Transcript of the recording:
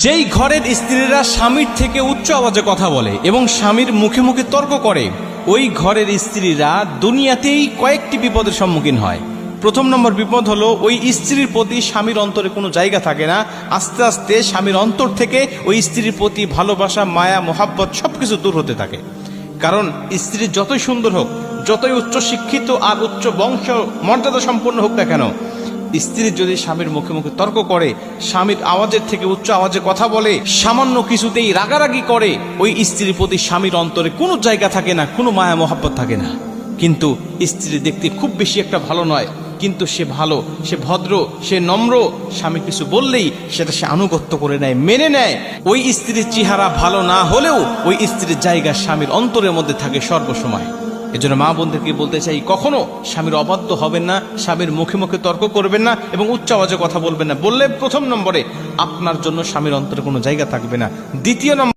যেই ঘরের স্ত্রীরা স্বামীর থেকে উচ্চ আওয়াজে কথা বলে এবং স্বামীর মুখে মুখে তর্ক করে, ওই ঘরের স্ত্রীরা দুনিয়াতেই কয়েকটি বিপদের সম্মুখীন হয়। প্রথম নম্বর বিপদ হলো, ওই স্ত্রীর প্রতি স্বামীর অন্তরে কোনো জায়গা থাকে না। আস্তে আস্তে স্বামীর অন্তর থেকে ওই স্ত্রীর প্রতি ভালোবাসা, মায়া, মোহাব্বত সবকিছু দূর হতে থাকে। কারণ স্ত্রী যতই সুন্দর হোক, যতই উচ্চ শিক্ষিত আর উচ্চ বংশ মর্যাদা সম্পন্ন হোক না কেন, স্ত্রী যদি স্বামীর মুখে মুখে তর্ক করে, স্বামীর আওয়াজের থেকে উচ্চ আওয়াজে কথা বলে, সামান্য কিছুতেই রাগারাগি করে, ওই স্ত্রীর প্রতি স্বামীর অন্তরে কোনো জায়গা থাকে না, কোনো মায়া মোহাব্বত থাকে না। কিন্তু স্ত্রী দেখতে খুব বেশি একটা ভালো নয়, কিন্তু সে ভালো, সে ভদ্র, সে নম্র। স্বামী কিছু বললেই সেটা সে আনুগত্য করে নেয়, মেনে নেয়। ওই স্ত্রীর চেহারা ভালো না হলেও ওই স্ত্রীর জায়গা স্বামীর অন্তরের মধ্যে থাকে সর্বসময়। এজন্য মা বোনদেরকে বলতে চাই, কখনো স্বামীর অবাধ্য হবেন না, স্বামীর মুখে মুখে তর্ক করবেন না এবং উচ্চ আওয়াজে কথা বলবেন না। বললে প্রথম নম্বরে আপনার জন্য স্বামীর অন্তরে কোনো জায়গা থাকবে না। দ্বিতীয় নম্বর